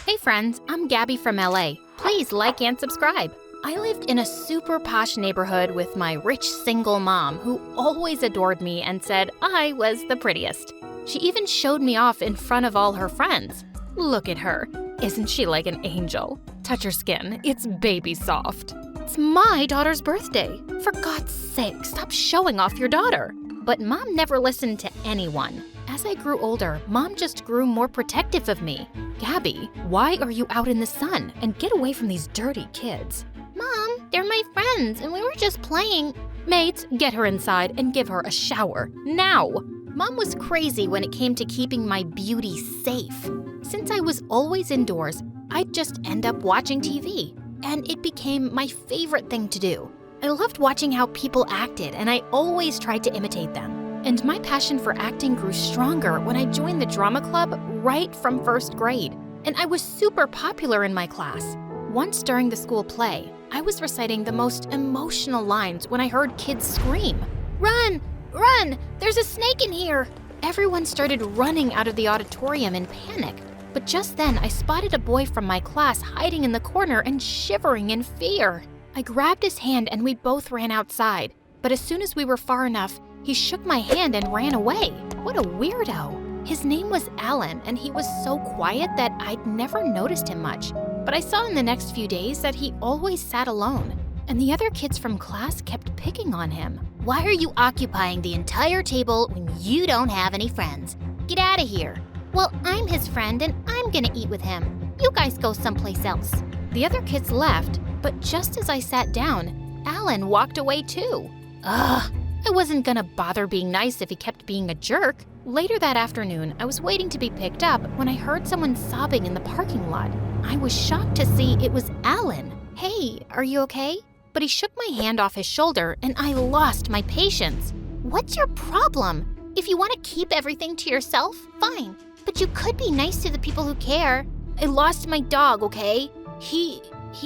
Hey friends, I'm Gabby from LA. Please like and subscribe. I lived in a super posh neighborhood with my rich single mom who always adored me and said I was the prettiest. She even showed me off in front of all her friends. Look at her. Isn't she like an angel? Touch her skin. It's baby soft. It's my daughter's birthday. For God's sake, stop showing off your daughter. But Mom never listened to anyone. As I grew older, Mom just grew more protective of me. Gabby, why are you out in the sun? And get away from these dirty kids. Mom, they're my friends and we were just playing. Mates, get her inside and give her a shower, now. Mom was crazy when it came to keeping my beauty safe. Since I was always indoors, I'd just end up watching TV, and it became my favorite thing to do. I loved watching how people acted, and I always tried to imitate them. And my passion for acting grew stronger when I joined the drama club right from first grade, and I was super popular in my class. Once during the school play, I was reciting the most emotional lines when I heard kids scream, "Run! Run! There's a snake in here!" Everyone started running out of the auditorium in panic. But just then, I spotted a boy from my class hiding in the corner and shivering in fear. I grabbed his hand and we both ran outside. But as soon as we were far enough, he shook my hand and ran away. What a weirdo. His name was Alan, and he was so quiet that I'd never noticed him much. But I saw in the next few days that he always sat alone. And the other kids from class kept picking on him. "Why are you occupying the entire table when you don't have any friends? Get out of here." "Well, I'm his friend and I'm gonna eat with him. You guys go someplace else." The other kids left, but just as I sat down, Alan walked away too. Ugh, I wasn't gonna bother being nice if he kept being a jerk. Later that afternoon, I was waiting to be picked up when I heard someone sobbing in the parking lot. I was shocked to see it was Alan. "Hey, are you okay?" But he shook my hand off his shoulder and I lost my patience. "What's your problem? If you want to keep everything to yourself, fine. But you could be nice to the people who care. I lost my dog, okay? He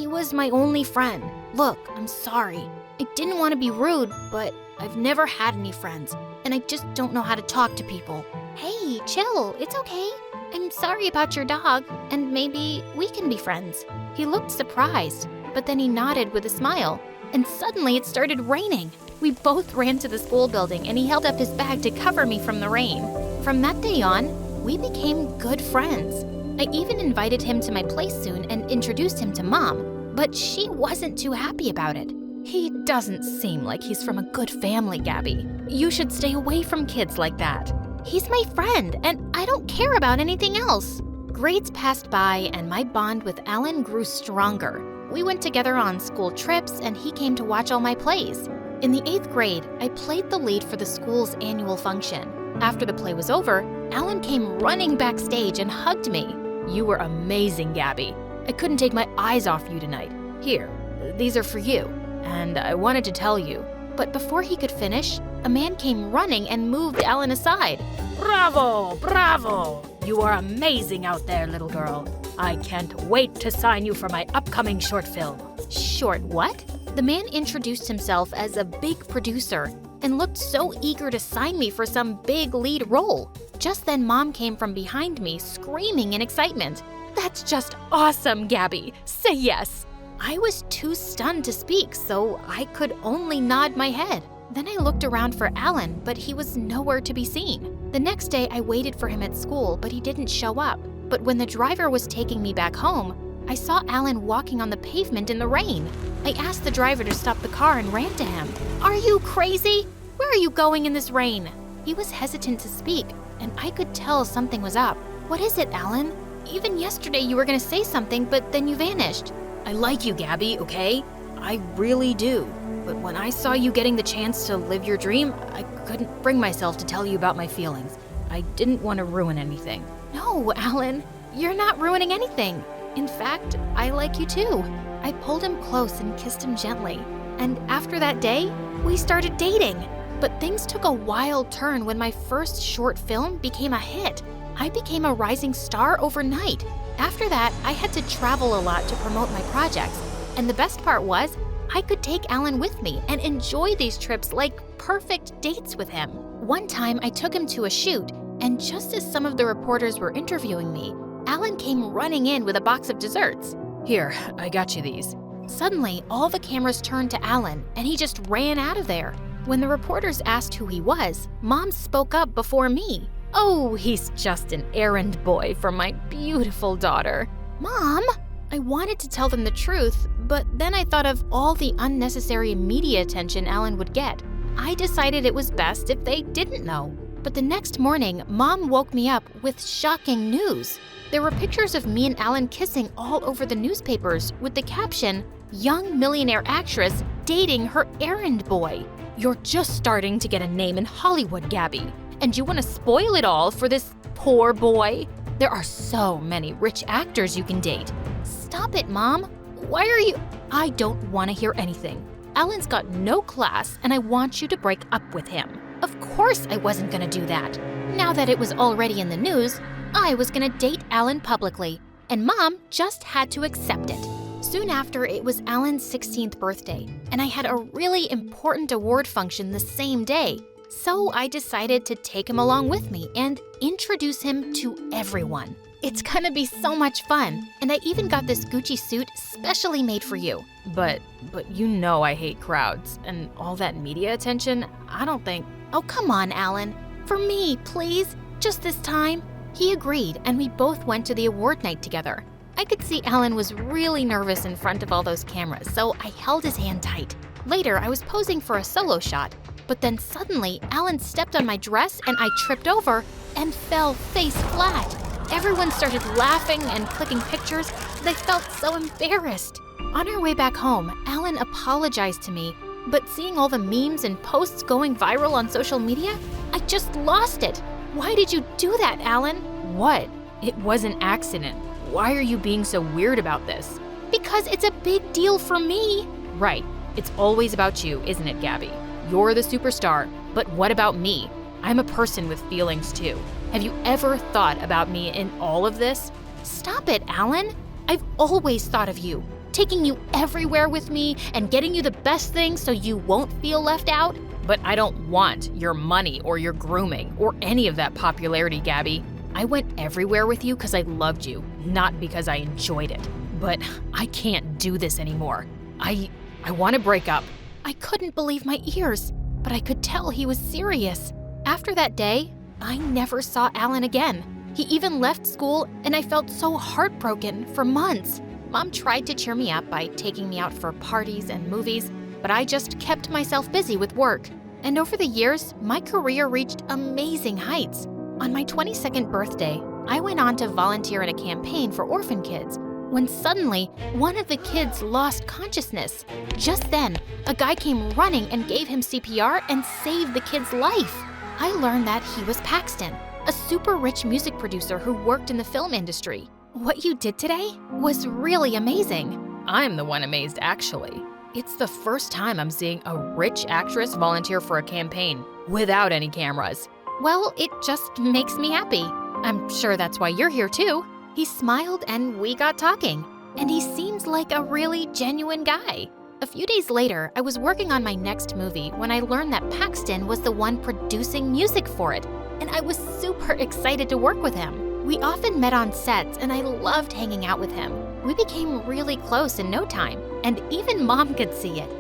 was my only friend. Look, I'm sorry. I didn't want to be rude, but I've never had any friends, and I just don't know how to talk to people." "Hey, chill, it's okay. I'm sorry about your dog, and maybe we can be friends." He looked surprised, but then he nodded with a smile, and suddenly it started raining. We both ran to the school building, and he held up his bag to cover me from the rain. From that day on, we became good friends. I even invited him to my place soon and introduced him to Mom, but she wasn't too happy about it. "He doesn't seem like he's from a good family, Gabby. You should stay away from kids like that." "He's my friend, and I don't care about anything else." Grades passed by, and my bond with Alan grew stronger. We went together on school trips, and he came to watch all my plays. In the 8th grade, I played the lead for the school's annual function. After the play was over, Alan came running backstage and hugged me. "You were amazing, Gabby. I couldn't take my eyes off you tonight. Here, these are for you. And I wanted to tell you." But before he could finish, a man came running and moved Alan aside. "Bravo! Bravo! You are amazing out there, little girl. I can't wait to sign you for my upcoming short film." "Short what?" The man introduced himself as a big producer and looked so eager to sign me for some big lead role. Just then, Mom came from behind me, screaming in excitement. "That's just awesome, Gabby. Say yes." I was too stunned to speak, so I could only nod my head. Then I looked around for Alan, but he was nowhere to be seen. The next day, I waited for him at school, but he didn't show up. But when the driver was taking me back home, I saw Alan walking on the pavement in the rain. I asked the driver to stop the car and ran to him. "Are you crazy? Where are you going in this rain?" He was hesitant to speak, and I could tell something was up. "What is it, Alan? Even yesterday you were gonna say something, but then you vanished." "I like you, Gabby, okay? I really do. But when I saw you getting the chance to live your dream, I couldn't bring myself to tell you about my feelings. I didn't want to ruin anything." "No, Alan, you're not ruining anything. In fact, I like you too." I pulled him close and kissed him gently. And after that day, we started dating. But things took a wild turn when my first short film became a hit. I became a rising star overnight. After that, I had to travel a lot to promote my projects. And the best part was, I could take Alan with me and enjoy these trips like perfect dates with him. One time, I took him to a shoot, and just as some of the reporters were interviewing me, Alan came running in with a box of desserts. Here, I got you these. Suddenly, all the cameras turned to Alan, and he just ran out of there. When the reporters asked who he was, Mom spoke up before me. Oh, he's just an errand boy for my beautiful daughter. Mom! I wanted to tell them the truth, but then I thought of all the unnecessary media attention Alan would get. I decided it was best if they didn't know. But the next morning, Mom woke me up with shocking news. There were pictures of me and Alan kissing all over the newspapers with the caption, "Young millionaire actress dating her errand boy." You're just starting to get a name in Hollywood, Gabby. And you want to spoil it all for this poor boy? There are so many rich actors you can date. Stop it, Mom. Why are you… I don't want to hear anything. Alan's got no class, and I want you to break up with him. Of course I wasn't gonna do that. Now that it was already in the news, I was gonna date Alan publicly, and Mom just had to accept it. Soon after, it was Alan's 16th birthday, and I had a really important award function the same day. So I decided to take him along with me and introduce him to everyone. It's gonna be so much fun, and I even got this Gucci suit specially made for you. But you know I hate crowds, and all that media attention, I don't think… Oh, come on, Alan. For me, please, just this time. He agreed, and we both went to the award night together. I could see Alan was really nervous in front of all those cameras, so I held his hand tight. Later, I was posing for a solo shot, but then suddenly, Alan stepped on my dress and I tripped over and fell face flat. Everyone started laughing and clicking pictures, and I felt so embarrassed. On our way back home, Alan apologized to me, but seeing all the memes and posts going viral on social media, I just lost it. Why did you do that, Alan? What? It was an accident. Why are you being so weird about this? Because it's a big deal for me. Right. It's always about you, isn't it, Gabby? You're the superstar, but what about me? I'm a person with feelings too. Have you ever thought about me in all of this? Stop it, Alan. I've always thought of you, taking you everywhere with me and getting you the best things so you won't feel left out. But I don't want your money or your grooming or any of that popularity, Gabby. I went everywhere with you because I loved you, not because I enjoyed it. But I can't do this anymore. I want to break up. I couldn't believe my ears, but I could tell he was serious. After that day, I never saw Alan again. He even left school, and I felt so heartbroken for months. Mom tried to cheer me up by taking me out for parties and movies, but I just kept myself busy with work. And over the years, my career reached amazing heights. On my 22nd birthday, I went on to volunteer in a campaign for orphan kids, when suddenly, one of the kids lost consciousness. Just then, a guy came running and gave him CPR and saved the kid's life. I learned that he was Paxton, a super rich music producer who worked in the film industry. What you did today was really amazing. I'm the one amazed, actually. It's the first time I'm seeing a rich actress volunteer for a campaign without any cameras. Well, it just makes me happy. I'm sure that's why you're here too. He smiled and we got talking, and he seems like a really genuine guy. A few days later, I was working on my next movie when I learned that Paxton was the one producing music for it, and I was super excited to work with him. We often met on sets, and I loved hanging out with him. We became really close in no time, and even Mom could see it.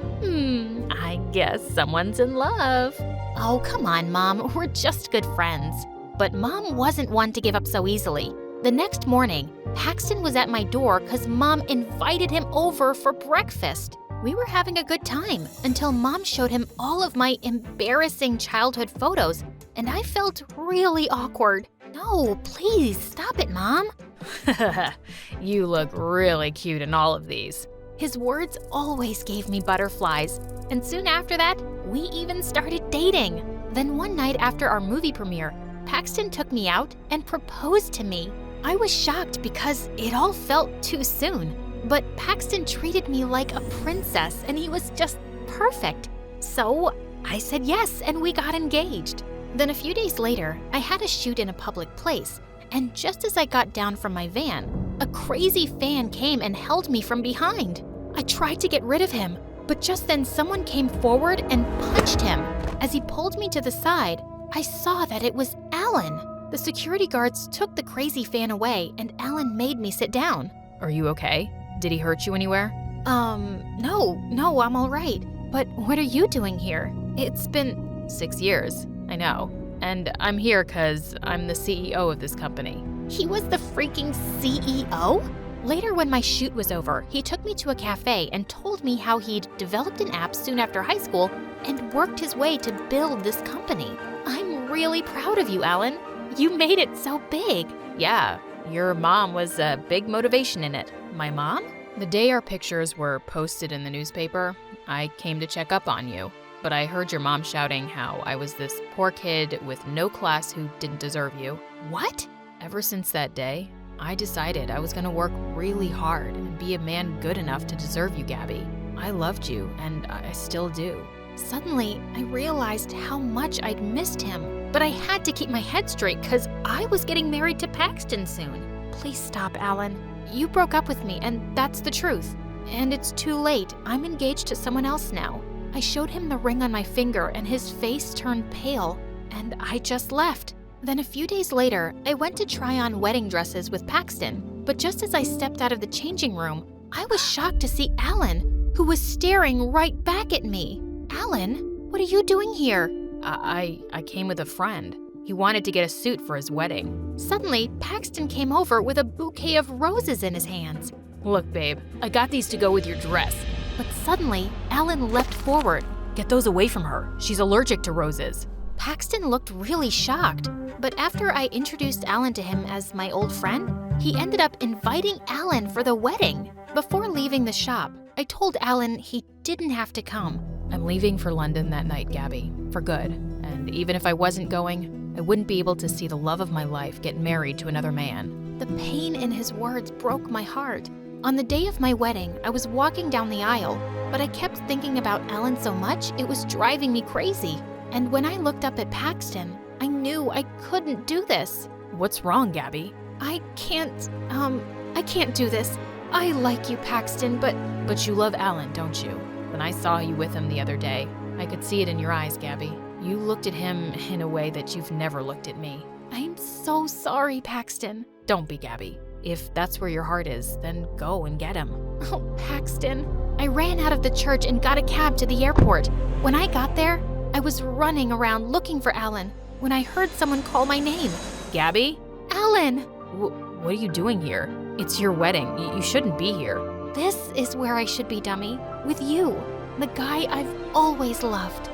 I guess someone's in love. Oh, come on, Mom, we're just good friends. But Mom wasn't one to give up so easily. The next morning, Paxton was at my door because Mom invited him over for breakfast. We were having a good time until Mom showed him all of my embarrassing childhood photos, and I felt really awkward. No, please, stop it, Mom. You look really cute in all of these. His words always gave me butterflies, and soon after that, we even started dating. Then one night after our movie premiere, Paxton took me out and proposed to me. I was shocked because it all felt too soon, but Paxton treated me like a princess and he was just perfect. So I said yes and we got engaged. Then a few days later, I had a shoot in a public place, and just as I got down from my van, a crazy fan came and held me from behind. I tried to get rid of him, but just then someone came forward and punched him. As he pulled me to the side, I saw that it was Alan. The security guards took the crazy fan away and Alan made me sit down. Are you okay? Did he hurt you anywhere? No, I'm all right. But what are you doing here? It's been 6 years, I know. And I'm here because I'm the CEO of this company. He was the freaking CEO? Later, when my shoot was over, he took me to a cafe and told me how he'd developed an app soon after high school and worked his way to build this company. I'm really proud of you, Alan. You made it so big. Yeah, your mom was a big motivation in it. My mom? The day our pictures were posted in the newspaper, I came to check up on you. But I heard your mom shouting how I was this poor kid with no class who didn't deserve you. What? Ever since that day, I decided I was gonna work really hard and be a man good enough to deserve you, Gabby. I loved you, and I still do. Suddenly, I realized how much I'd missed him. But I had to keep my head straight because I was getting married to Paxton soon. Please stop, Alan. You broke up with me, and that's the truth. And it's too late. I'm engaged to someone else now. I showed him the ring on my finger and his face turned pale, and I just left. Then a few days later, I went to try on wedding dresses with Paxton, but just as I stepped out of the changing room, I was shocked to see Alan, who was staring right back at me. Alan, what are you doing here? I came with a friend. He wanted to get a suit for his wedding. Suddenly, Paxton came over with a bouquet of roses in his hands. Look, babe, I got these to go with your dress. But suddenly, Alan leapt forward. Get those away from her. She's allergic to roses. Paxton looked really shocked, but after I introduced Alan to him as my old friend, he ended up inviting Alan for the wedding. Before leaving the shop, I told Alan he didn't have to come. I'm leaving for London that night, Gabby, for good. And even if I wasn't going, I wouldn't be able to see the love of my life get married to another man. The pain in his words broke my heart. On the day of my wedding, I was walking down the aisle, but I kept thinking about Alan so much it was driving me crazy. And when I looked up at Paxton, I knew I couldn't do this. What's wrong, Gabby? I can't do this. I like you, Paxton, But you love Alan, don't you? When I saw you with him the other day, I could see it in your eyes, Gabby. You looked at him in a way that you've never looked at me. I'm so sorry, Paxton. Don't be, Gabby. If that's where your heart is, then go and get him. Oh, Paxton. I ran out of the church and got a cab to the airport. When I got there, I was running around looking for Alan when I heard someone call my name. Gabby? Alan! What are you doing here? It's your wedding. You shouldn't be here. This is where I should be, dummy. With you, the guy I've always loved.